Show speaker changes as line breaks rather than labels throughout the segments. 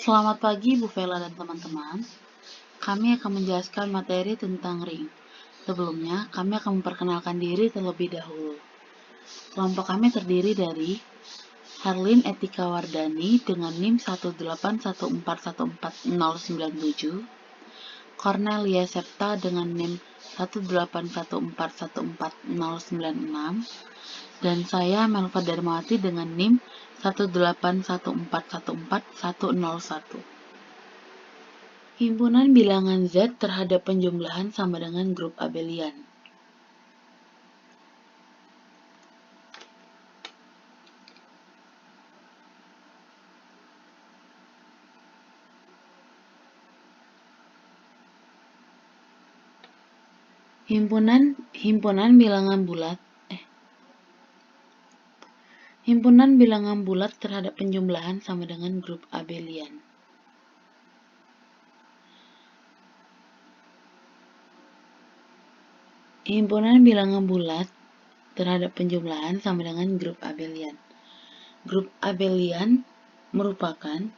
Selamat pagi Bu Vela dan teman-teman. Kami akan menjelaskan materi tentang ring. Sebelumnya, kami akan memperkenalkan diri terlebih dahulu. Kelompok kami terdiri dari Herlin Etika Wardani dengan NIM 181414097, Cornelia Septa dengan NIM 181414096, dan saya Melva Darmawati dengan NIM 181414101. Himpunan bilangan Z terhadap penjumlahan sama dengan grup abelian. Himpunan bilangan bulat terhadap penjumlahan sama dengan grup abelian. Himpunan bilangan bulat terhadap penjumlahan sama dengan grup abelian. Grup abelian merupakan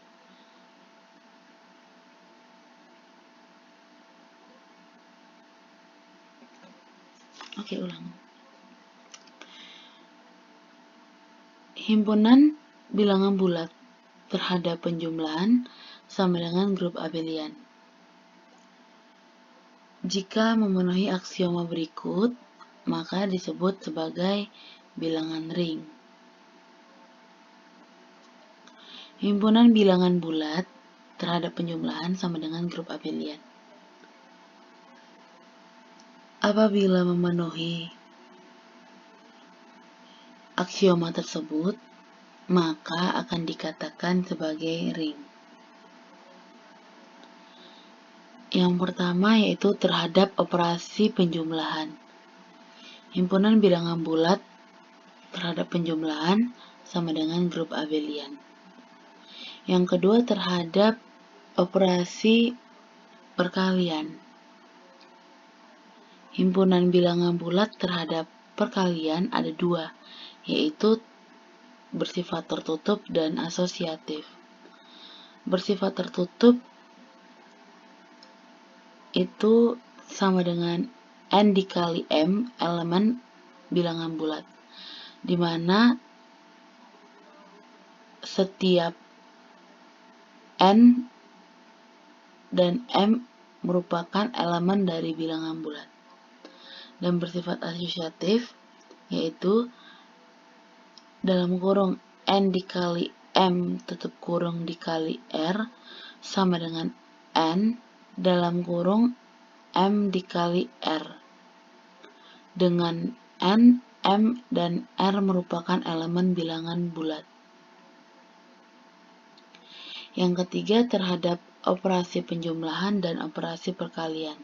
Himpunan bilangan bulat terhadap penjumlahan sama dengan grup abelian. Jika memenuhi aksioma berikut, maka disebut sebagai bilangan ring. Himpunan bilangan bulat terhadap penjumlahan sama dengan grup abelian. Apabila memenuhi aksioma tersebut, maka akan dikatakan sebagai ring. Yang pertama yaitu terhadap operasi penjumlahan. Himpunan bilangan bulat terhadap penjumlahan sama dengan grup abelian. Yang kedua terhadap operasi perkalian. Himpunan bilangan bulat terhadap perkalian ada dua, yaitu bersifat tertutup dan asosiatif. Bersifat tertutup itu sama dengan N dikali M elemen bilangan bulat, di mana setiap N dan M merupakan elemen dari bilangan bulat. Dan bersifat asosiatif yaitu dalam kurung N dikali M tutup kurung dikali R sama dengan N dalam kurung M dikali R, dengan N, M, dan R merupakan elemen bilangan bulat. Yang ketiga terhadap operasi penjumlahan dan operasi perkalian,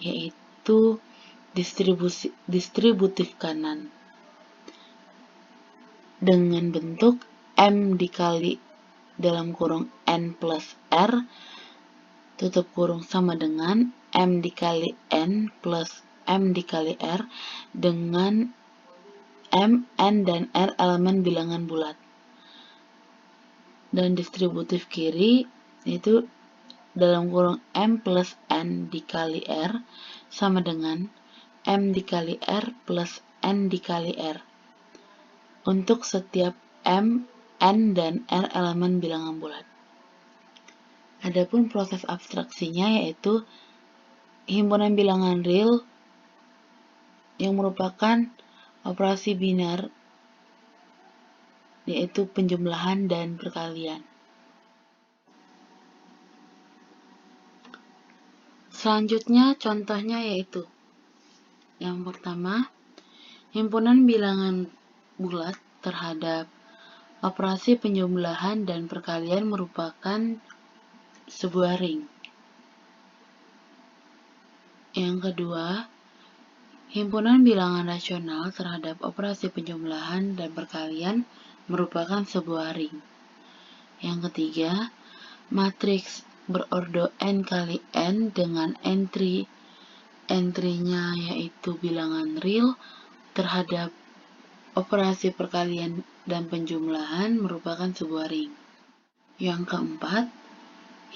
yaitu distributif kanan dengan bentuk M dikali dalam kurung N plus R tutup kurung sama dengan M dikali N plus M dikali R, dengan M, N, dan R elemen bilangan bulat. Dan distributif kiri yaitu dalam kurung M plus N dikali R sama dengan M dikali R plus N dikali R untuk setiap M, N, dan R elemen bilangan bulat. Adapun proses abstraksinya yaitu himpunan bilangan real yang merupakan operasi binar yaitu penjumlahan dan perkalian. Selanjutnya contohnya yaitu yang pertama, himpunan bilangan bulat terhadap operasi penjumlahan dan perkalian merupakan sebuah ring. Yang kedua, himpunan bilangan rasional terhadap operasi penjumlahan dan perkalian merupakan sebuah ring. Yang ketiga, matriks berordo n kali n dengan entry-nya yaitu bilangan real terhadap operasi perkalian dan penjumlahan merupakan sebuah ring. Yang keempat,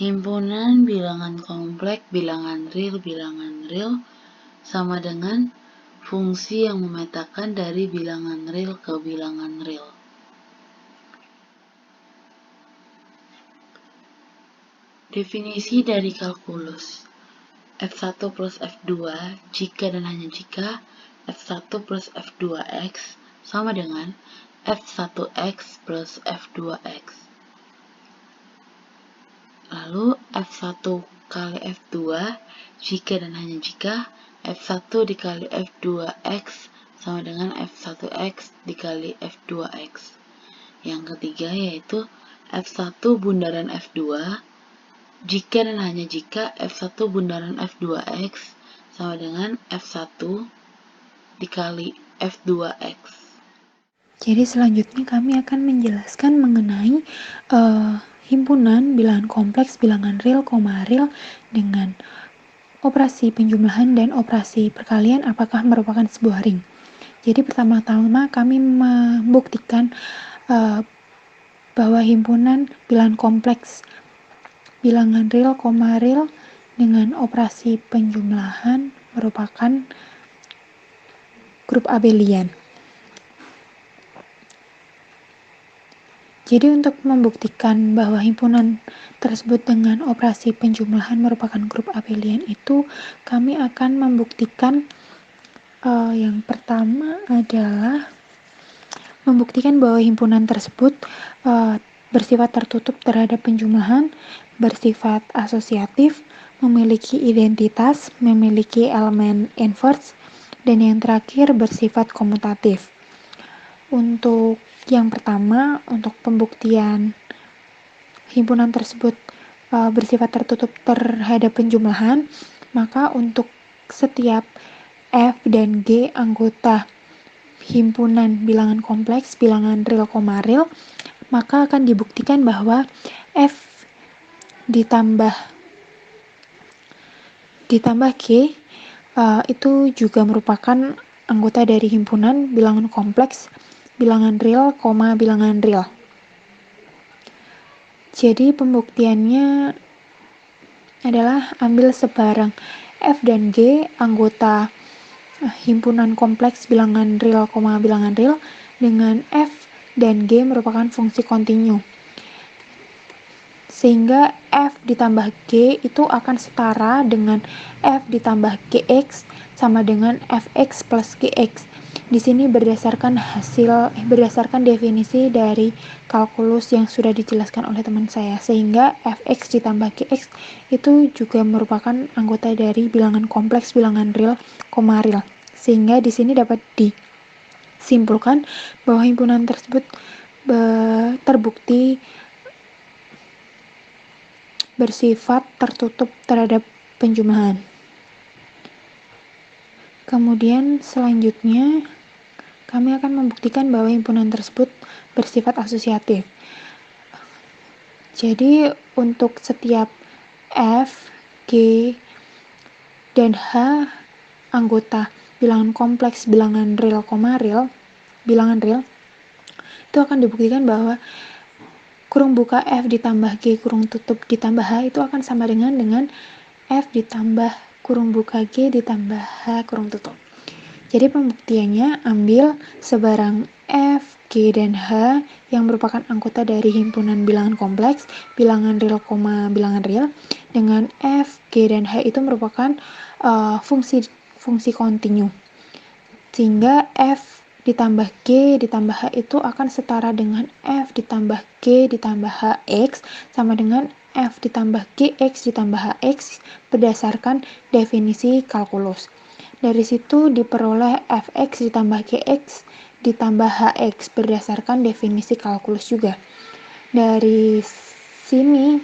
himpunan bilangan kompleks bilangan real sama dengan fungsi yang memetakan dari bilangan real ke bilangan real. Definisi dari kalkulus. F1 plus F2 jika dan hanya jika F1 plus F2X sama dengan F1X plus F2X. Lalu F1 kali F2 jika dan hanya jika F1 dikali F2X sama dengan F1X dikali F2X. Yang ketiga yaitu F1 bundaran F2 jika dan hanya jika F1 bundaran F2X sama dengan F1 dikali F2X.
Jadi selanjutnya kami akan menjelaskan mengenai himpunan bilangan kompleks bilangan real, real dengan operasi penjumlahan dan operasi perkalian apakah merupakan sebuah ring. Jadi pertama-tama kami membuktikan bahwa himpunan bilangan kompleks bilangan real, real dengan operasi penjumlahan merupakan grup abelian. Jadi untuk membuktikan bahwa himpunan tersebut dengan operasi penjumlahan merupakan grup abelian itu, kami akan membuktikan yang pertama adalah membuktikan bahwa himpunan tersebut bersifat tertutup terhadap penjumlahan, bersifat asosiatif, memiliki identitas, memiliki elemen inverse, dan yang terakhir bersifat komutatif. Untuk yang pertama, untuk pembuktian himpunan tersebut bersifat tertutup terhadap penjumlahan, maka untuk setiap F dan G anggota himpunan bilangan kompleks bilangan real, real, maka akan dibuktikan bahwa F ditambah G itu juga merupakan anggota dari himpunan bilangan kompleks bilangan real, bilangan real. Jadi pembuktiannya adalah ambil sebarang F dan G anggota himpunan kompleks bilangan real, bilangan real dengan F dan G merupakan fungsi kontinu. Sehingga F ditambah G itu akan setara dengan F ditambah GX sama dengan Fx plus GX. Di sini berdasarkan definisi dari kalkulus yang sudah dijelaskan oleh teman saya, sehingga Fx ditambah Gx itu juga merupakan anggota dari bilangan kompleks bilangan real, real. Sehingga di sini dapat disimpulkan bahwa himpunan tersebut terbukti bersifat tertutup terhadap penjumlahan. Kemudian selanjutnya kami akan membuktikan bahwa himpunan tersebut bersifat asosiatif. Jadi untuk setiap F, G, dan H anggota bilangan kompleks bilangan real, real, bilangan real itu akan dibuktikan bahwa kurung buka F ditambah G kurung tutup ditambah H itu akan sama dengan F ditambah kurung buka G ditambah H kurung tutup. Jadi pembuktiannya ambil sebarang F, G, dan H yang merupakan anggota dari himpunan bilangan kompleks bilangan real, bilangan real dengan F, G, dan H itu merupakan fungsi kontinu. Sehingga F ditambah G ditambah H itu akan setara dengan F ditambah G ditambah HX sama dengan F ditambah GX ditambah HX berdasarkan definisi kalkulus. Dari situ diperoleh Fx ditambah Gx ditambah Hx berdasarkan definisi kalkulus juga. Dari sini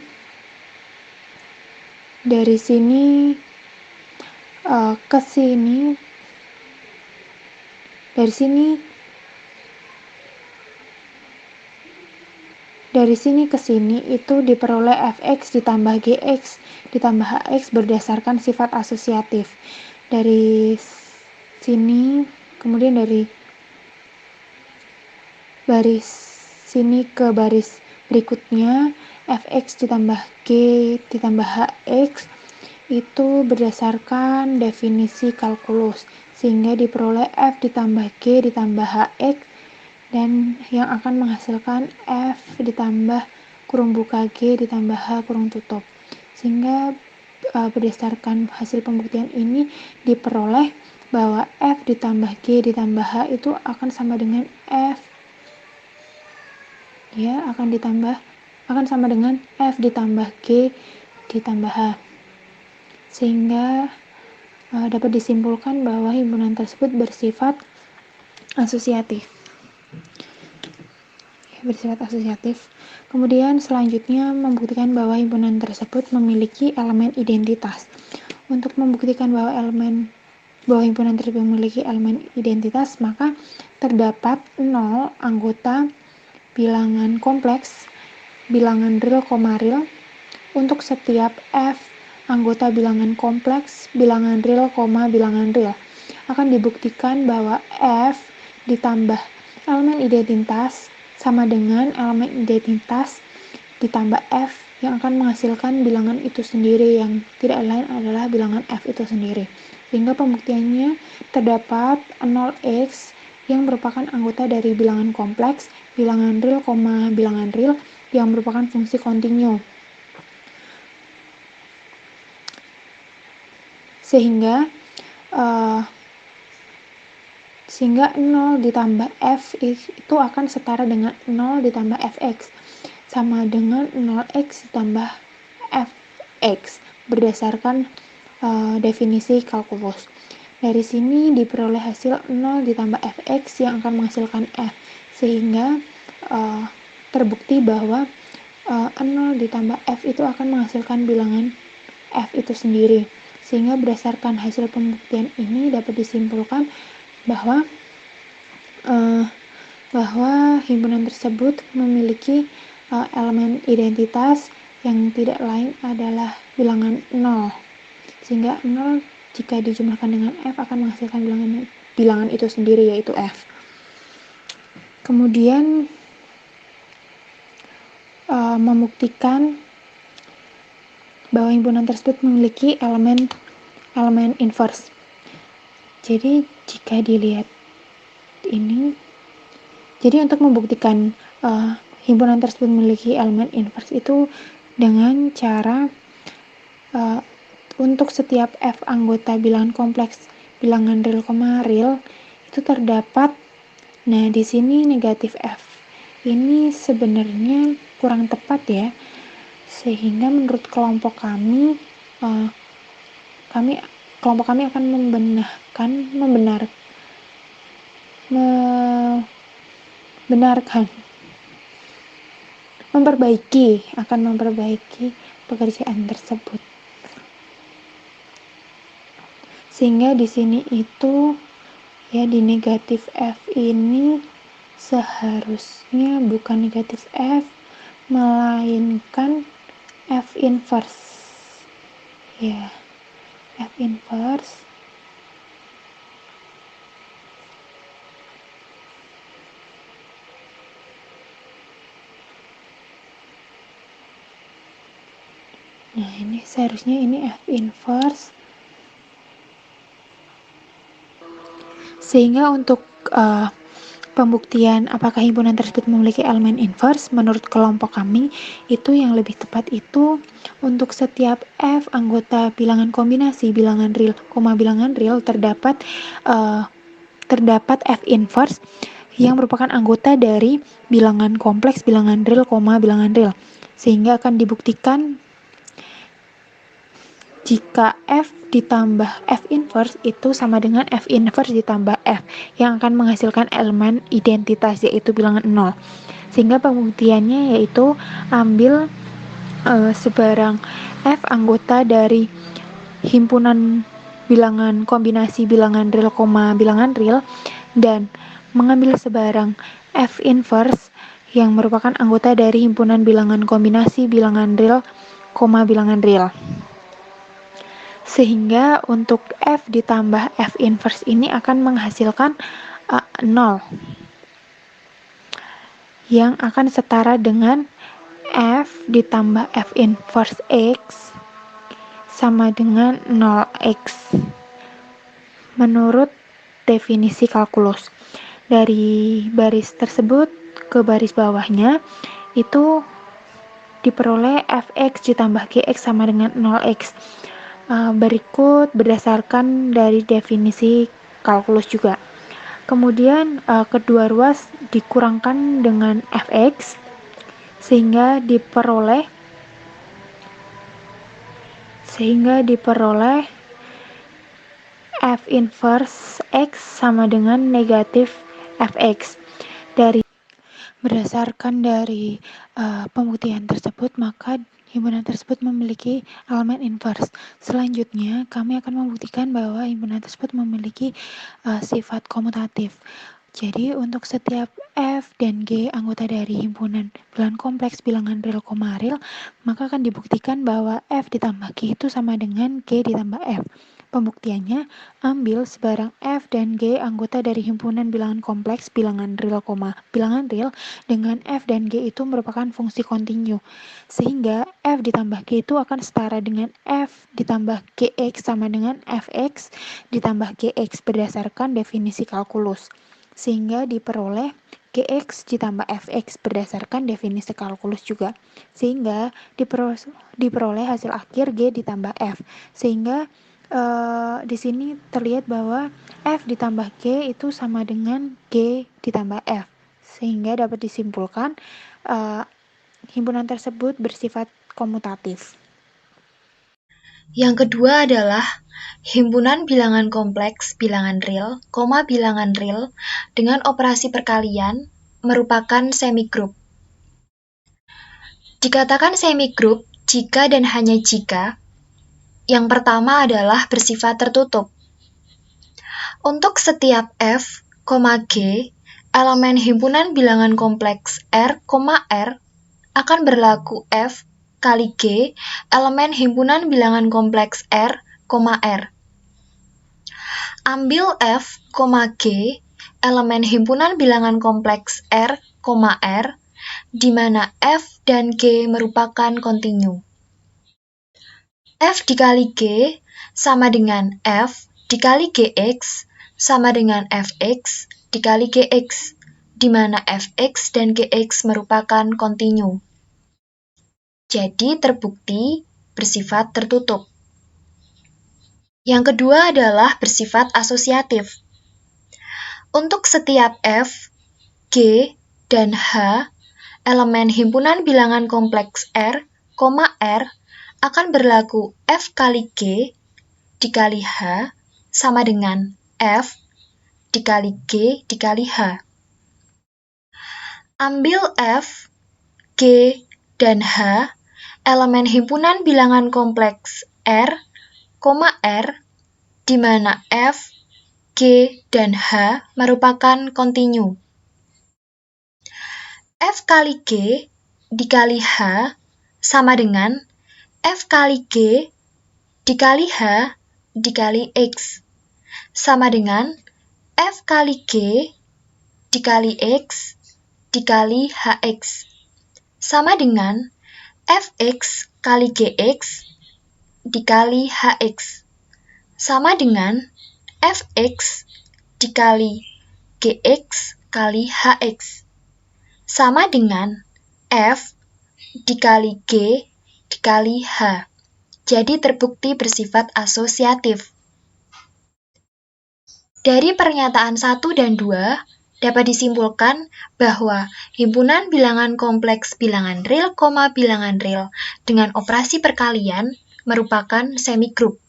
ke sini, dari sini ke sini itu diperoleh Fx ditambah Gx ditambah Hx berdasarkan sifat asosiatif. Dari sini, kemudian dari baris sini ke baris Berikutnya, fx ditambah g ditambah hx itu berdasarkan definisi kalkulus, sehingga diperoleh f ditambah g ditambah hx, dan yang akan menghasilkan f ditambah kurung buka g ditambah h kurung tutup. Sehingga berdasarkan hasil pembuktian ini diperoleh bahwa f ditambah g ditambah h itu akan sama dengan f, ya, akan sama dengan f ditambah g ditambah h. Sehingga dapat disimpulkan bahwa himpunan tersebut bersifat asosiatif. Kemudian selanjutnya membuktikan bahwa himpunan tersebut memiliki elemen identitas. Untuk membuktikan bahwa himpunan tersebut memiliki elemen identitas, maka terdapat 0 anggota bilangan kompleks, bilangan real, real untuk setiap f anggota bilangan kompleks, bilangan real, bilangan real. Akan dibuktikan bahwa f ditambah elemen identitas sama dengan elemen identitas ditambah f yang akan menghasilkan bilangan itu sendiri, yang tidak lain adalah bilangan f itu sendiri. Sehingga pembuktiannya terdapat 0x yang merupakan anggota dari bilangan kompleks, bilangan real, bilangan real yang merupakan fungsi kontinu. Sehingga 0 ditambah f itu akan setara dengan 0 ditambah fx, sama dengan 0x ditambah fx berdasarkan definisi kalkulus. Dari sini diperoleh hasil 0 ditambah fx yang akan menghasilkan f, sehingga terbukti bahwa 0 ditambah f itu akan menghasilkan bilangan f itu sendiri. Sehingga berdasarkan hasil pembuktian ini dapat disimpulkan bahwa himpunan tersebut memiliki elemen identitas yang tidak lain adalah bilangan 0. Sehingga 0 jika dijumlahkan dengan f akan menghasilkan bilangan itu sendiri, yaitu f. Kemudian membuktikan bahwa himpunan tersebut memiliki elemen inverse. Jadi jika dilihat ini, jadi untuk membuktikan himpunan tersebut memiliki elemen inverse itu dengan cara untuk setiap f anggota bilangan kompleks, bilangan real, real itu terdapat, nah di sini negatif f. Ini sebenarnya kurang tepat ya. Sehingga menurut kelompok kami akan memperbaiki pekerjaan tersebut. Sehingga di sini itu ya, di negatif f ini seharusnya bukan negatif f, melainkan f inverse. Ya, f inverse nah ini seharusnya ini f inverse. Sehingga untuk pembuktian apakah himpunan tersebut memiliki elemen inverse, menurut kelompok kami itu yang lebih tepat itu untuk setiap f anggota bilangan kombinasi, bilangan real, bilangan real terdapat f inverse yang merupakan anggota dari bilangan kompleks, bilangan real, bilangan real. Sehingga akan dibuktikan jika f ditambah f inverse itu sama dengan f inverse ditambah f yang akan menghasilkan elemen identitas, yaitu bilangan 0. Sehingga pembuktiannya yaitu ambil sebarang f anggota dari himpunan bilangan kombinasi, bilangan real, bilangan real, dan mengambil sebarang f inverse yang merupakan anggota dari himpunan bilangan kombinasi, bilangan real, bilangan real. Sehingga untuk f ditambah f inverse ini akan menghasilkan 0 yang akan setara dengan F ditambah F inverse X sama dengan 0X. Menurut definisi kalkulus, dari baris tersebut ke baris bawahnya itu diperoleh Fx ditambah Gx sama dengan 0x. Berikut berdasarkan dari definisi kalkulus juga. Kemudian kedua ruas dikurangkan dengan Fx sehingga diperoleh F inverse X sama dengan negatif Fx. Berdasarkan dari pembuktian tersebut, maka himpunan tersebut memiliki elemen inverse. Selanjutnya, kami akan membuktikan bahwa himpunan tersebut memiliki sifat komutatif. Jadi, untuk setiap F dan G anggota dari himpunan bilangan kompleks bilangan real, real, maka akan dibuktikan bahwa F ditambah G itu sama dengan G ditambah F. Pembuktiannya, ambil sebarang F dan G anggota dari himpunan bilangan kompleks bilangan real, bilangan real dengan F dan G itu merupakan fungsi kontinu. Sehingga F ditambah G itu akan setara dengan F ditambah Gx sama dengan Fx ditambah Gx berdasarkan definisi kalkulus. Sehingga diperoleh Gx ditambah Fx berdasarkan definisi kalkulus juga. Sehingga diperoleh hasil akhir G ditambah F. Sehingga di sini terlihat bahwa F ditambah G itu sama dengan G ditambah F. Sehingga dapat disimpulkan himpunan tersebut bersifat komutatif.
Yang kedua adalah himpunan bilangan kompleks bilangan real, bilangan real dengan operasi perkalian merupakan semigroup. Dikatakan semigroup jika dan hanya jika yang pertama adalah bersifat tertutup. Untuk setiap F, G, elemen himpunan bilangan kompleks R, R akan berlaku F kali G, elemen himpunan bilangan kompleks R, R. Ambil F, G, elemen himpunan bilangan kompleks R, R, di mana F dan G merupakan kontinu. F dikali G sama dengan F dikali Gx sama dengan Fx dikali Gx, di mana Fx dan Gx merupakan kontinu. Jadi terbukti bersifat tertutup. Yang kedua adalah bersifat asosiatif. Untuk setiap F, G, dan H, elemen himpunan bilangan kompleks R, R akan berlaku F kali G dikali H sama dengan F dikali G dikali H. Ambil F, G, dan H, elemen himpunan bilangan kompleks R, R, di mana F, G, dan H merupakan kontinu. F kali G dikali H sama dengan F kali G dikali H dikali X, sama dengan F kali G dikali X dikali HX, sama dengan Fx kali Gx dikali Hx, sama dengan Fx dikali Gx kali Hx, sama dengan F dikali G dikali H. Jadi terbukti bersifat asosiatif. Dari pernyataan 1 dan 2 dapat disimpulkan bahwa himpunan bilangan kompleks bilangan real, bilangan real dengan operasi perkalian merupakan semigroup.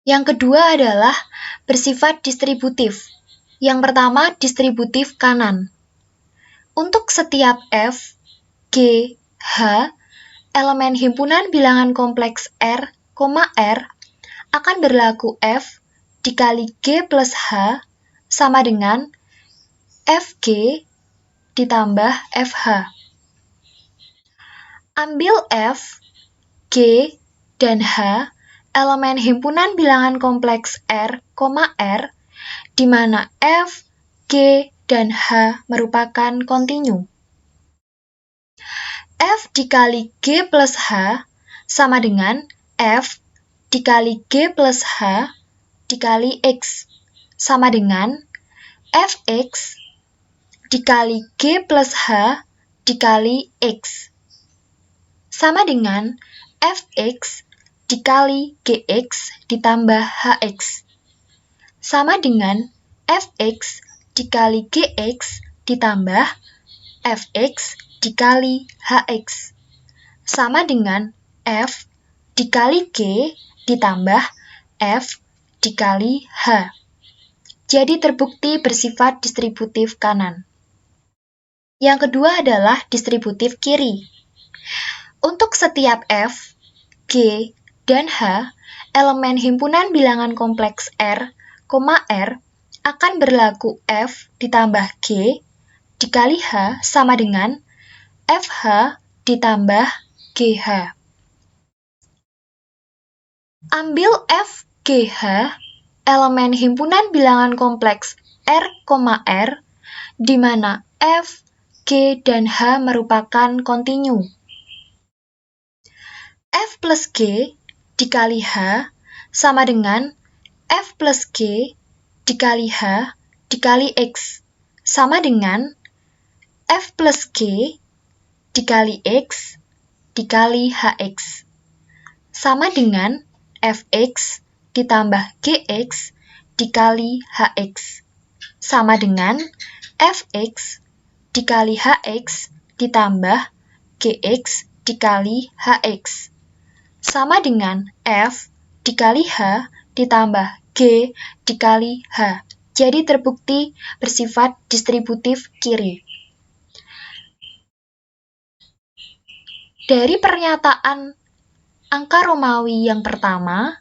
Yang kedua adalah bersifat distributif. Yang pertama distributif kanan. Untuk setiap F, G, H, elemen himpunan bilangan kompleks R, R akan berlaku F dikali G plus H sama dengan Fg ditambah Fh. Ambil F, G, dan H, elemen himpunan bilangan kompleks R, R, di mana F, G, dan H merupakan kontinu. F dikali G plus H sama dengan F dikali G plus H dikali X sama dengan Fx dikali G plus H dikali X sama dengan Fx dikali Gx ditambah Hx sama dengan Fx dikali Gx ditambah Fx dikali Hx sama dengan F dikali G ditambah F dikali H. Jadi terbukti bersifat distributif kanan. Yang kedua adalah distributif kiri. Untuk setiap F, G, dan H, elemen himpunan bilangan kompleks R, R akan berlaku F ditambah G dikali H sama dengan FH ditambah GH. Ambil F, GH, elemen himpunan bilangan kompleks R, R, di mana F, G, dan H merupakan kontinu. F plus G dikali H sama dengan F plus G dikali H dikali X sama dengan F plus G dikali X dikali Hx sama dengan Fx ditambah Gx dikali Hx sama dengan Fx dikali Hx ditambah Gx dikali Hx sama dengan F dikali H ditambah G dikali H. Jadi terbukti bersifat distributif kiri. Dari pernyataan angka Romawi yang pertama,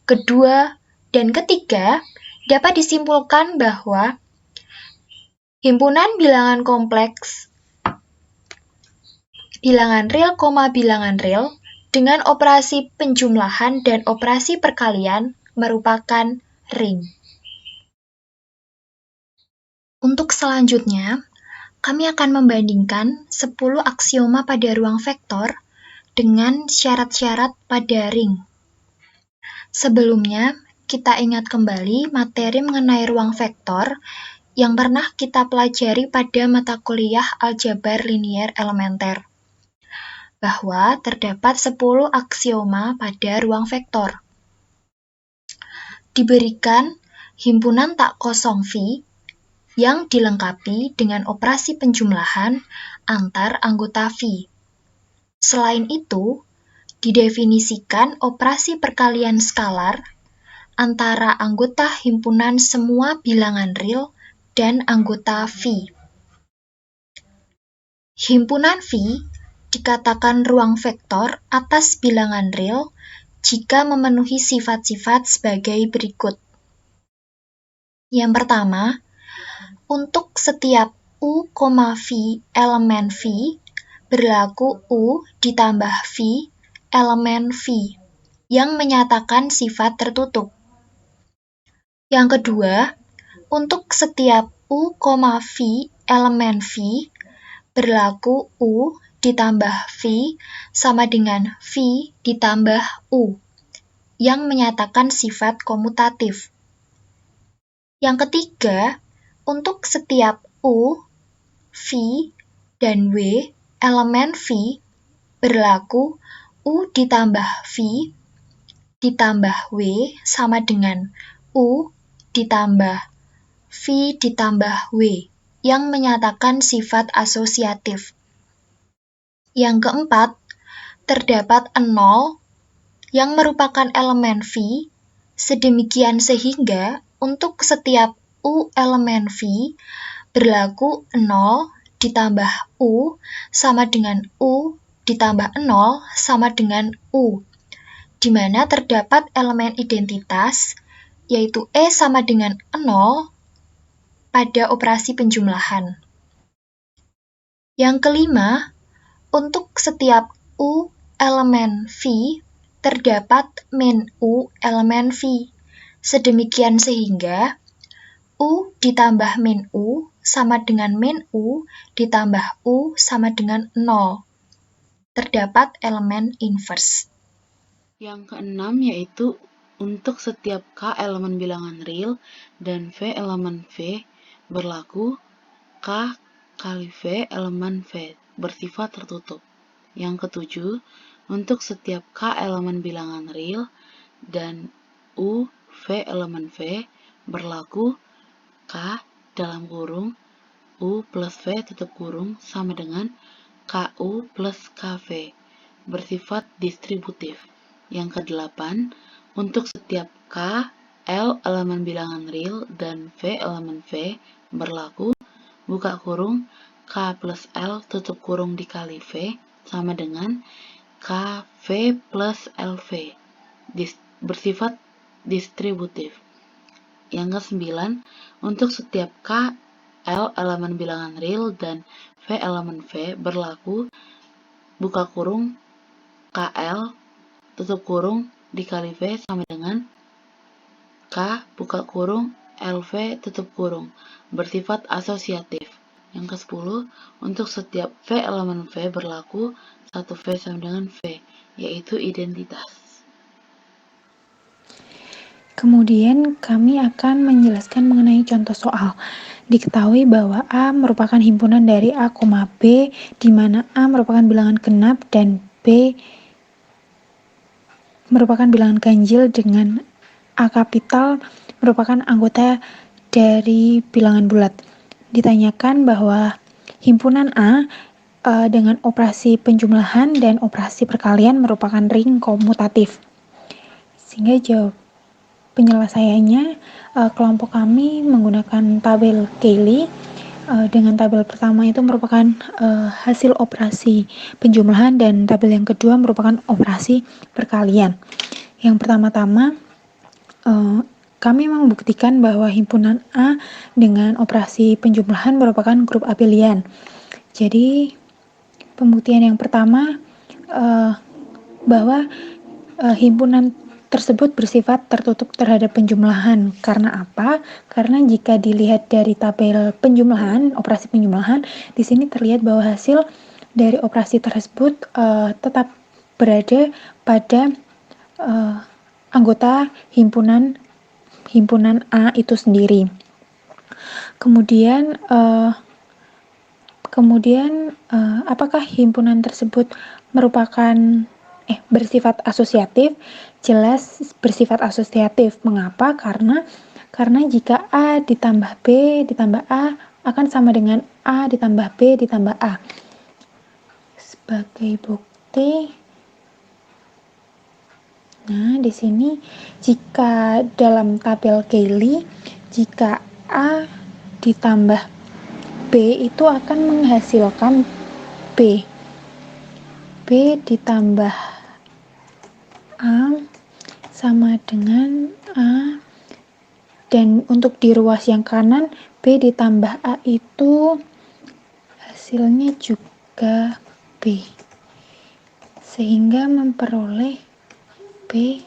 kedua, dan ketiga, dapat disimpulkan bahwa himpunan bilangan kompleks bilangan real, bilangan real dengan operasi penjumlahan dan operasi perkalian merupakan ring. Untuk selanjutnya, kami akan membandingkan 10 aksioma pada ruang vektor dengan syarat-syarat pada ring. Sebelumnya, kita ingat kembali materi mengenai ruang vektor yang pernah kita pelajari pada mata kuliah aljabar linier elementer, bahwa terdapat 10 aksioma pada ruang vektor. Diberikan himpunan tak kosong V yang dilengkapi dengan operasi penjumlahan antar anggota V. Selain itu, didefinisikan operasi perkalian skalar antara anggota himpunan semua bilangan real dan anggota V. Himpunan V dikatakan ruang vektor atas bilangan real jika memenuhi sifat-sifat sebagai berikut. Yang pertama, untuk setiap U, V elemen V berlaku U ditambah V elemen V yang menyatakan sifat tertutup. Yang kedua, untuk setiap U, V elemen V berlaku U ditambah V sama dengan V ditambah U yang menyatakan sifat komutatif. Yang ketiga, untuk setiap U, V, dan W elemen V berlaku U ditambah V ditambah W sama dengan U ditambah V ditambah W yang menyatakan sifat asosiatif. Yang keempat, terdapat 0 yang merupakan elemen V, sedemikian sehingga untuk setiap U elemen V berlaku 0 ditambah U sama dengan U ditambah 0 sama dengan U, di mana terdapat elemen identitas, yaitu E sama dengan 0 pada operasi penjumlahan. Yang kelima, untuk setiap U elemen V, terdapat min U elemen V, sedemikian sehingga U ditambah min U sama dengan min U ditambah U sama dengan 0. terdapat elemen inverse.
Yang keenam yaitu untuk setiap K elemen bilangan real dan V elemen V berlaku K kali V elemen V bersifat tertutup. Yang ketujuh, untuk setiap K elemen bilangan real dan U V elemen V berlaku K dalam kurung U plus V tutup kurung sama dengan KU plus KV bersifat distributif. Yang kedelapan, untuk setiap K, L elemen bilangan real dan V elemen V berlaku buka kurung K plus L tutup kurung dikali V sama dengan KV plus LV bersifat distributif. Yang kesembilan, untuk setiap K, L elemen bilangan real dan V elemen V berlaku buka kurung KL tutup kurung dikali V sama dengan K buka kurung LV tutup kurung bersifat asosiatif. Yang ke-10, untuk setiap V elemen V berlaku 1V sama dengan V, yaitu identitas.
Kemudian kami akan menjelaskan mengenai contoh soal. Diketahui bahwa A merupakan himpunan dari A, B, di mana A merupakan bilangan genap dan B merupakan bilangan ganjil dengan A kapital merupakan anggota dari bilangan bulat. Ditanyakan bahwa himpunan A dengan operasi penjumlahan dan operasi perkalian merupakan ring komutatif. Sehingga jawab penyelesaiannya kelompok kami menggunakan tabel Cayley. Dengan tabel pertama itu merupakan hasil operasi penjumlahan dan tabel yang kedua merupakan operasi perkalian. Yang pertama-tama kami membuktikan bahwa himpunan A dengan operasi penjumlahan merupakan grup abelian. Jadi pembuktian yang pertama bahwa himpunan tersebut bersifat tertutup terhadap penjumlahan. Karena apa? Karena jika dilihat dari tabel penjumlahan, operasi penjumlahan, di sini terlihat bahwa hasil dari operasi tersebut tetap berada pada anggota himpunan A itu sendiri. Kemudian apakah himpunan tersebut merupakan bersifat asosiatif? Jelas bersifat asosiatif. Mengapa? Karena jika A ditambah B ditambah A akan sama dengan A ditambah B ditambah A. Sebagai bukti, nah di sini jika dalam tabel Cayley, jika A ditambah B itu akan menghasilkan B ditambah A sama dengan A, dan untuk di ruas yang kanan B ditambah A itu hasilnya juga B, sehingga memperoleh B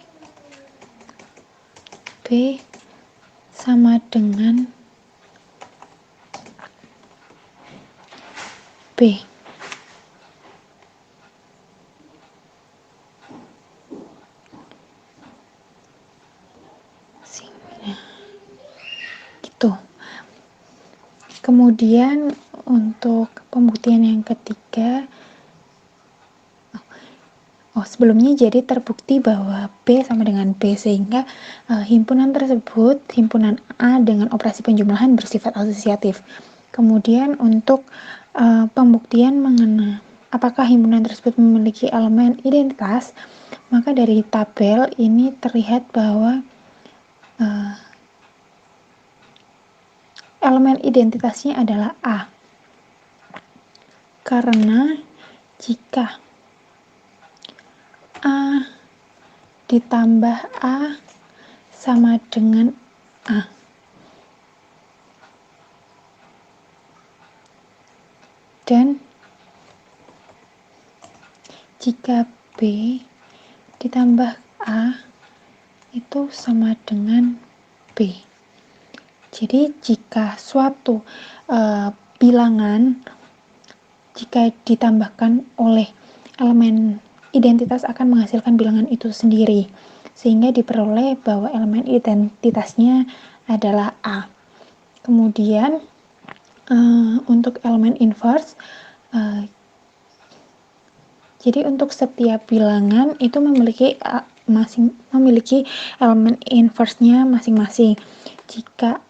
sama dengan B. Gitu. Kemudian untuk pembuktian yang ketiga, sebelumnya jadi terbukti bahwa B sama dengan B, sehingga himpunan tersebut, himpunan A dengan operasi penjumlahan bersifat asosiatif. Kemudian untuk pembuktian mengenai apakah himpunan tersebut memiliki elemen identitas, maka dari tabel ini terlihat bahwa elemen identitasnya adalah A. Karena jika A ditambah A sama dengan A, dan jika B ditambah A itu sama dengan B. Jadi jika suatu bilangan jika ditambahkan oleh elemen identitas akan menghasilkan bilangan itu sendiri, sehingga diperoleh bahwa elemen identitasnya adalah A. Kemudian untuk elemen inverse, jadi untuk setiap bilangan itu memiliki elemen inverse-nya masing-masing. Jika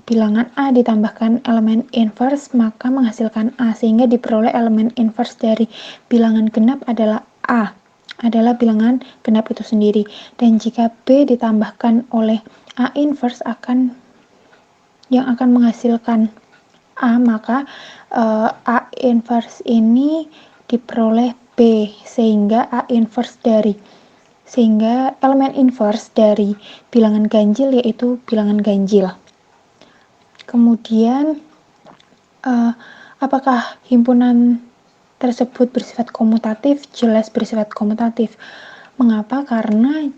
bilangan A ditambahkan elemen inverse, maka menghasilkan A, sehingga diperoleh elemen inverse dari bilangan genap adalah A, adalah bilangan genap itu sendiri. Dan jika B ditambahkan oleh A inverse yang akan menghasilkan A, maka A inverse ini diperoleh B, sehingga elemen inverse dari bilangan ganjil yaitu bilangan ganjil. Kemudian apakah himpunan tersebut bersifat komutatif? Jelas bersifat komutatif. Mengapa? Karena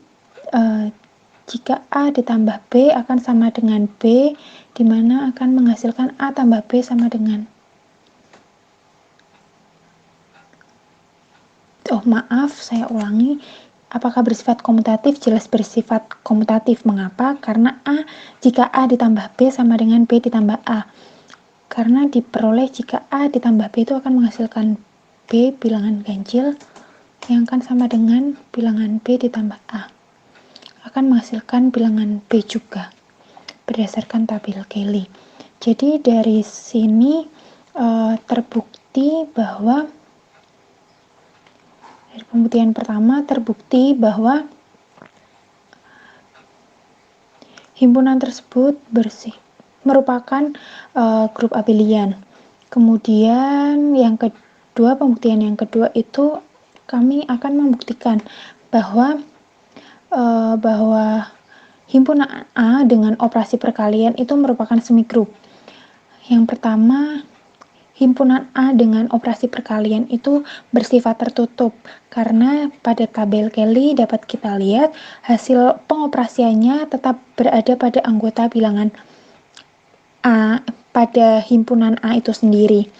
jika A ditambah B akan sama dengan B, di mana akan menghasilkan A tambah B sama dengan saya ulangi. Apakah bersifat komutatif? Jelas bersifat komutatif. Mengapa? Karena jika A ditambah B sama dengan B ditambah A. Karena diperoleh jika A ditambah B itu akan menghasilkan B bilangan ganjil yang akan sama dengan bilangan B ditambah A. Akan menghasilkan bilangan B juga berdasarkan tabel Cayley. Jadi dari sini terbukti bahwa dari pembuktian pertama terbukti bahwa himpunan tersebut merupakan grup abelian. Kemudian pembuktian yang kedua itu kami akan membuktikan bahwa himpunan A dengan operasi perkalian itu merupakan semigrup. Yang pertama, himpunan A dengan operasi perkalian itu bersifat tertutup, karena pada tabel Cayley dapat kita lihat hasil pengoperasiannya tetap berada pada anggota bilangan A, pada himpunan A itu sendiri.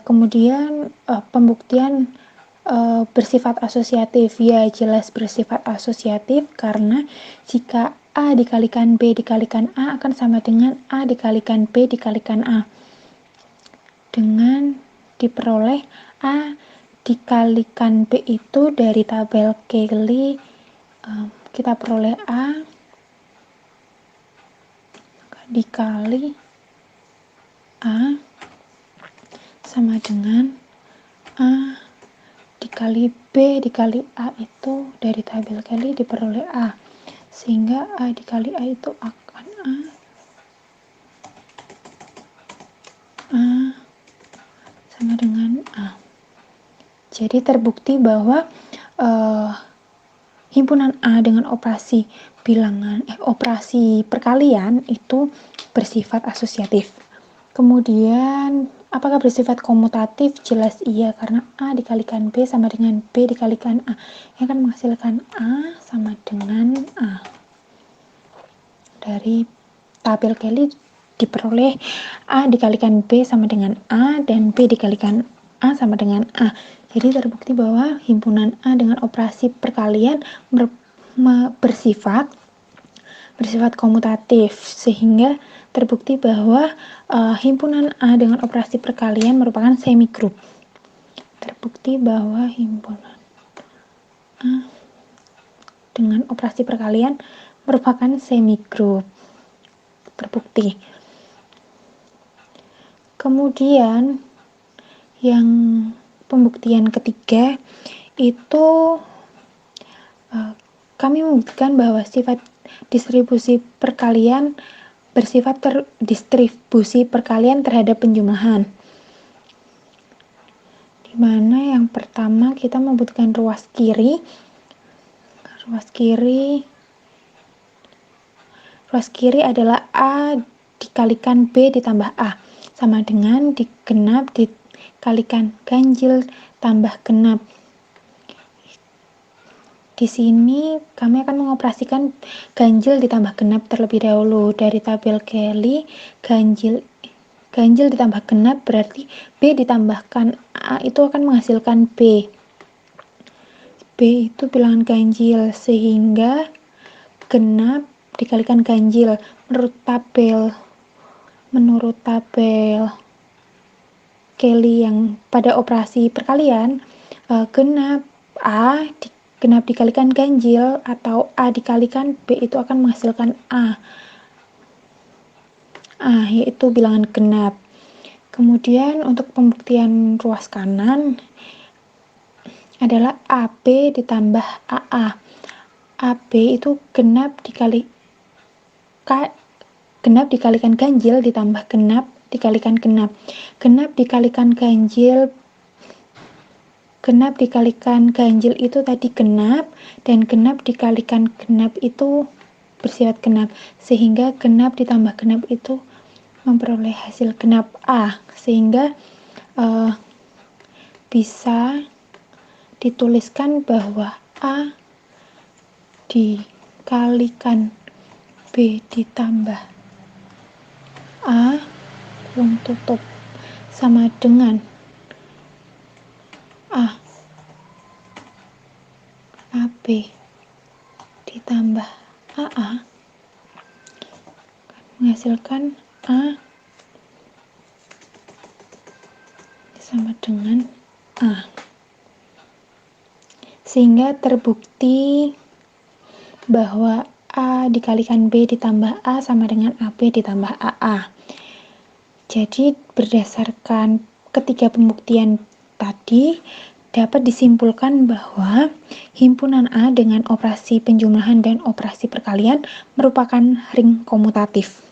Kemudian pembuktian bersifat asosiatif, ya jelas bersifat asosiatif karena jika A dikalikan B dikalikan A akan sama dengan A dikalikan B dikalikan A, dengan diperoleh A dikalikan B itu dari tabel Cayley kita peroleh A dikali A sama dengan A dikali B dikali A, itu dari tabel Cayley diperoleh A, sehingga A dikali A itu akan A sama dengan A. Jadi terbukti bahwa himpunan A dengan operasi perkalian itu bersifat asosiatif. Kemudian apakah bersifat komutatif? Jelas iya, karena A dikalikan B sama dengan B dikalikan A, yang akan menghasilkan A sama dengan A. Dari tabel Cayley diperoleh A dikalikan B sama dengan A dan B dikalikan A sama dengan A. Jadi terbukti bahwa himpunan A dengan operasi perkalian bersifat komutatif, sehingga terbukti bahwa himpunan A dengan operasi perkalian merupakan semigrup. Terbukti bahwa himpunan A dengan operasi perkalian merupakan semigrup. Terbukti. Kemudian yang pembuktian ketiga itu kami membuktikan bahwa sifat distribusi perkalian bersifat distribusi perkalian terhadap penjumlahan. Dimana yang pertama kita membuktikan ruas kiri adalah A dikalikan B ditambah A sama dengan genap dikalikan ganjil tambah genap. Di sini kami akan mengoperasikan ganjil ditambah genap terlebih dahulu. Dari tabel Cayley, ganjil ganjil ditambah genap berarti B ditambahkan A itu akan menghasilkan B. B itu bilangan ganjil, sehingga genap dikalikan ganjil menurut tabel Kelly yang pada operasi perkalian, genap dikalikan ganjil atau A dikalikan B itu akan menghasilkan A, yaitu bilangan genap. Kemudian untuk pembuktian ruas kanan adalah AB ditambah AA. AB itu genap dikalikan ganjil ditambah genap dikalikan genap. Genap dikalikan ganjil itu tadi genap, dan genap dikalikan genap itu bersifat genap, sehingga genap ditambah genap itu memperoleh hasil genap A, sehingga bisa dituliskan bahwa A dikalikan B ditambah A kurung tutup sama dengan AB ditambah AA menghasilkan A sama dengan A, sehingga terbukti bahwa A dikalikan B ditambah A sama dengan AB ditambah AA. Jadi berdasarkan ketiga pembuktian tadi dapat disimpulkan bahwa himpunan A dengan operasi penjumlahan dan operasi perkalian merupakan ring komutatif.